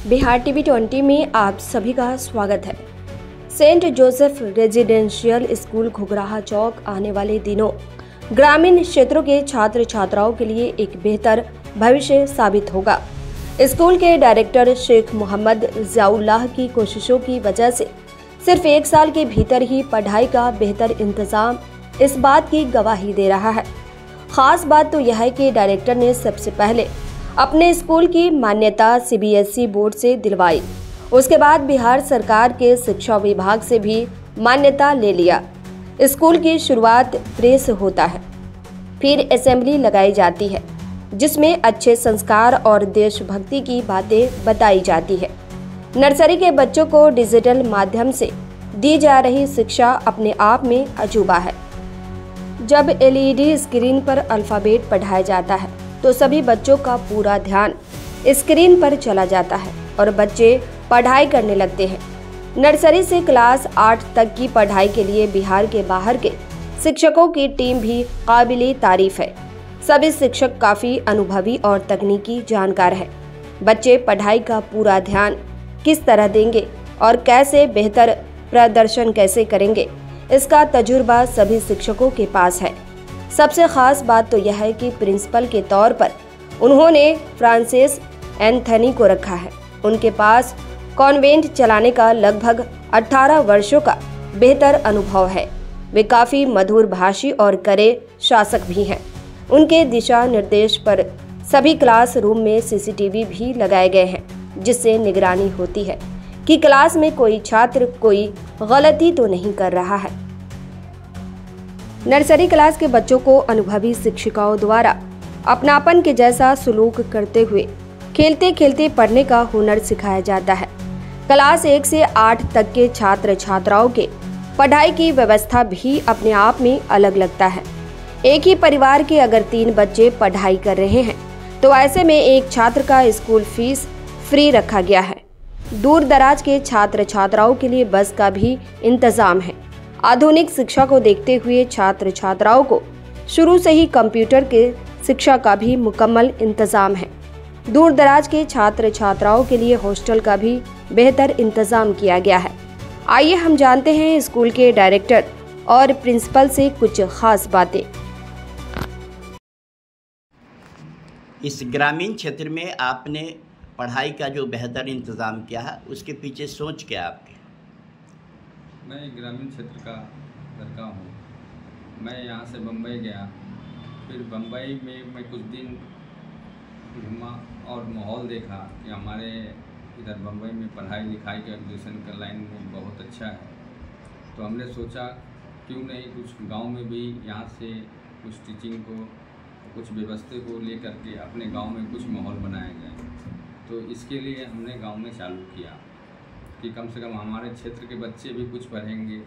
Bihar TV 20 में आप सभी का स्वागत है। सेंट जोसेफ रेजिडेंशियल स्कूल घुघराहा चौक आने वाले दिनों ग्रामीण क्षेत्रों के छात्र छात्राओं के लिए एक बेहतर भविष्य साबित होगा। स्कूल के डायरेक्टर शेख मोहम्मद ज़ियाउल्लाह की कोशिशों की वजह से सिर्फ 1 साल के भीतर ही पढ़ाई का बेहतर इंतजाम इस बात की गवाही दे रहा है। खास बात तो यह है कि डायरेक्टर ने सबसे पहले अपने स्कूल की मान्यता CBSE बोर्ड से दिलवाई। उसके बाद बिहार सरकार के शिक्षा विभाग से भी मान्यता ले लिया। स्कूल की शुरुआत प्रेस होता है, फिर असेंबली लगाई जाती है जिसमें अच्छे संस्कार और देशभक्ति की बातें बताई जाती है। नर्सरी के बच्चों को डिजिटल माध्यम से दी जा रही शिक्षा अपने आप में अजूबा है। जब LED स्क्रीन पर अल्फ़ाबेट पढ़ाया जाता है तो सभी बच्चों का पूरा ध्यान स्क्रीन पर चला जाता है और बच्चे पढ़ाई करने लगते हैं। नर्सरी से क्लास 8 तक की पढ़ाई के लिए बिहार के बाहर के शिक्षकों की टीम भी काबिले तारीफ है। सभी शिक्षक काफ़ी अनुभवी और तकनीकी जानकार हैं। बच्चे पढ़ाई का पूरा ध्यान किस तरह देंगे और कैसे बेहतर प्रदर्शन कैसे करेंगे, इसका तजुर्बा सभी शिक्षकों के पास है। सबसे खास बात तो यह है कि प्रिंसिपल के तौर पर उन्होंने फ्रांसिस एंथनी को रखा है। उनके पास कॉन्वेंट चलाने का लगभग 18 वर्षों का बेहतर अनुभव है। वे काफ़ी मधुर भाषी और कड़े शासक भी हैं। उनके दिशा निर्देश पर सभी क्लासरूम में CCTV भी लगाए गए हैं, जिससे निगरानी होती है कि क्लास में कोई छात्र कोई गलती तो नहीं कर रहा है। नर्सरी क्लास के बच्चों को अनुभवी शिक्षिकाओं द्वारा अपनापन के जैसा सलूक करते हुए खेलते खेलते पढ़ने का हुनर सिखाया जाता है। क्लास 1 से 8 तक के छात्र छात्राओं के पढ़ाई की व्यवस्था भी अपने आप में अलग लगता है। एक ही परिवार के अगर 3 बच्चे पढ़ाई कर रहे हैं तो ऐसे में एक छात्र का स्कूल फीस फ्री रखा गया है। दूर दराज के छात्र छात्राओं के लिए बस का भी इंतजाम है। आधुनिक शिक्षा को देखते हुए छात्र छात्राओं को शुरू से ही कंप्यूटर के शिक्षा का भी मुकम्मल इंतजाम है। दूर दराज के छात्र छात्राओं के लिए हॉस्टल का भी बेहतर इंतजाम किया गया है। आइए हम जानते हैं स्कूल के डायरेक्टर और प्रिंसिपल से कुछ खास बातें। इस ग्रामीण क्षेत्र में आपने पढ़ाई का जो बेहतर इंतज़ाम किया है, उसके पीछे सोच क्या आपकी? मैं एक ग्रामीण क्षेत्र का लड़का हूँ। मैं यहाँ से बम्बई गया, फिर बम्बई में मैं कुछ दिन घूमा और माहौल देखा कि हमारे इधर बम्बई में पढ़ाई लिखाई का एजुकेशन का लाइन में बहुत अच्छा है। तो हमने सोचा क्यों नहीं कुछ गांव में भी यहाँ से कुछ टीचिंग को कुछ व्यवस्था को लेकर के अपने गांव में कुछ माहौल बनाया जाए। तो इसके लिए हमने गांव में चालू किया कि कम से कम हमारे क्षेत्र के बच्चे भी कुछ पढ़ेंगे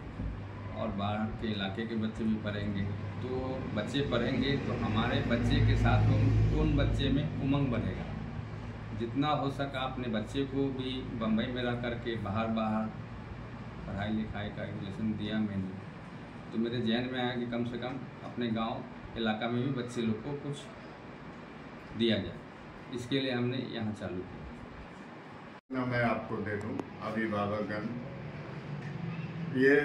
और बाहर के इलाके के बच्चे भी पढ़ेंगे। तो बच्चे पढ़ेंगे तो हमारे बच्चे के साथ उन बच्चे में उमंग बढ़ेगा। जितना हो सका अपने बच्चे को भी बम्बई में रह करके बाहर पढ़ाई लिखाई का एजुकेशन दिया मैंने। तो मेरे जहन में आया कि कम से कम अपने गांव इलाका में भी बच्चे लोग को कुछ दिया जाए। इसके लिए हमने यहाँ चालू किया। मैं आपको दे दूँ अभिभावकगण, ये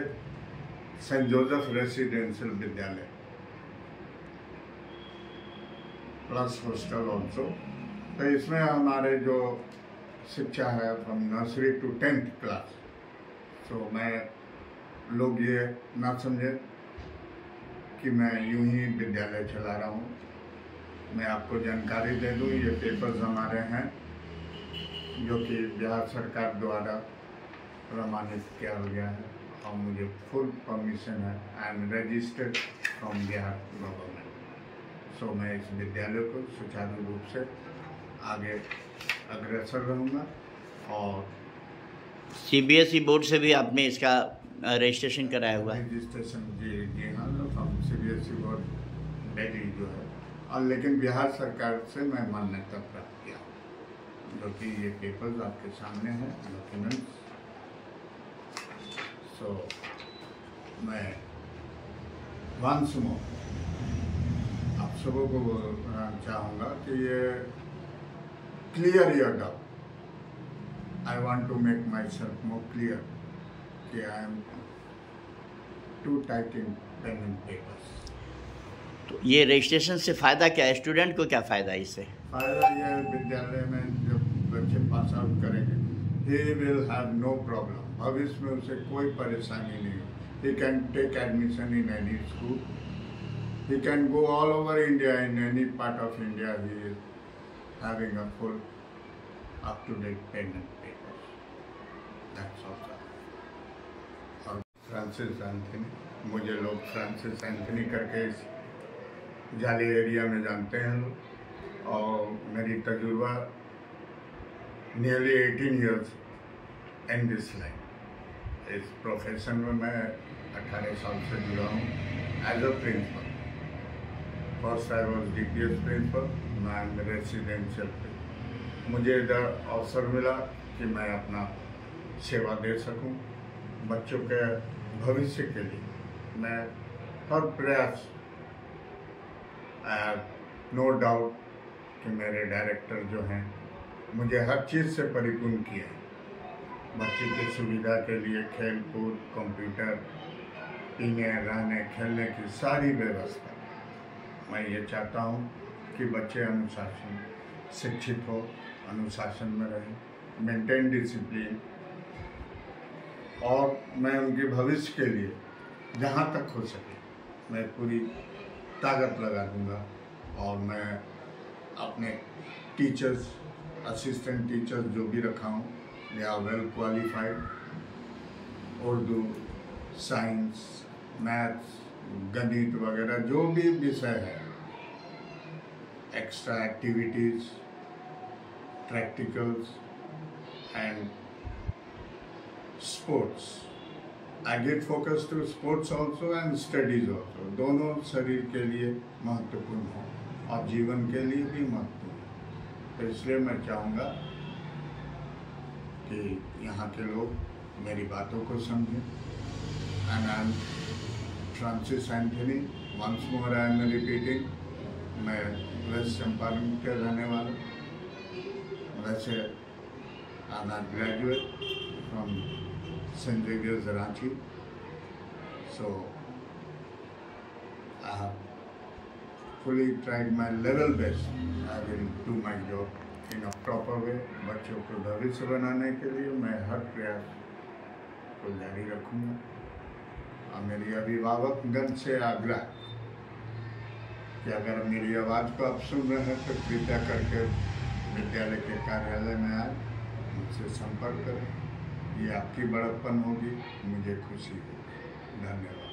सेंट जोसेफ रेसिडेंशियल विद्यालय प्लस हॉस्टल ऑल्सो। तो इसमें हमारे जो शिक्षा है from nursery to 10th class. तो मैं लोग ये ना समझे कि मैं यूं ही विद्यालय चला रहा हूँ। मैं आपको जानकारी दे दूँ, ये पेपर्स हमारे हैं जो कि बिहार सरकार द्वारा प्रमाणित किया गया है और मुझे फुल परमिशन है। I am registered from Bihar government. So मैं इस विद्यालय को सुचारू रूप से आगे अग्रसर रहूँगा। और CBSE बोर्ड से भी आपने इसका रजिस्ट्रेशन कराया हुआ है? रजिस्ट्रेशन जी हाँ, हम CBSE बोर्ड दिल्ली जो है, और लेकिन बिहार सरकार से मैं मान्यता प्राप्त किया, जो कि ये पेपर्स आपके सामने हैं, डॉक्यूमेंट्स। सो मैं वंस मोर आप सबों को बोलना चाहूँगा कि ये clear your doubt I want to make myself more clear कि I am too tight in pen and papers. तो ये रजिस्ट्रेशन से फ़ायदा क्या है, स्टूडेंट को क्या फ़ायदा है इससे? फ़ायदा यह है विद्यालय में जब बच्चे पास आउट करेंगे, he will have no problem. भविष्य में उसे कोई परेशानी नहीं हो. He can take admission in any school. He can go all over India, in any part of India. He is having a full up-to-date pen and papers. That's all. और Francis Anthony, मुझे लोग Francis Anthony करके इस जाली area में जानते हैं लोग, और मेरी तजुर्बा nearly 18 years in this line. इस प्रोफेशन में मैं 18 साल से जुड़ा हूँ as a principal. First I was DPS principal, मैं एम रेसिडेंशियल. मुझे इधर अवसर मिला कि मैं अपना सेवा दे सकूं बच्चों के भविष्य के लिए. मैं हर प्रयास, नो डाउट कि मेरे डायरेक्टर जो हैं मुझे हर चीज़ से परिपूर्ण किया है. बच्चे की सुविधा के लिए खेल कूद, कंप्यूटर, पीने रहने खेलने की सारी व्यवस्था. मैं ये चाहता हूँ कि बच्चे अनुशासन शिक्षित हो, अनुशासन में रहें, मेंटेन डिसिप्लिन, और मैं उनके भविष्य के लिए जहाँ तक हो सके मैं पूरी ताकत लगा दूंगा. और मैं अपने टीचर्स, असिस्टेंट टीचर्स जो भी रखा हूँ, they are well qualified. Urdu, science, maths, गणित वगैरह जो भी विषय है, extra activities, practicals and sports. I give focus to sports also and studies also. दोनों शरीर के लिए महत्वपूर्ण है और जीवन के लिए भी महत्वपूर्ण है. तो इसलिए मैं चाहूँगा कि यहाँ के लोग मेरी बातों को समझें. And I am Francis Anthony, once more I am repeating. मैं वेस्ट चंपारण के रहने वाला. वैसे I am graduate from St. Xavier's Ranchi. So I have fully tried my level best. I will do my job in a proper way. बच्चों को भविष्य बनाने के लिए मैं हर प्रयास को जारी रखूँगा. और मेरी अभिभावकगण से आग्रह कि अगर मेरी आवाज़ को आप सुन रहे हैं तो कृपया करके विद्यालय के कार्यालय में आए, मुझसे संपर्क करें. ये आपकी बड़प्पन होगी, मुझे खुशी होगी. धन्यवाद.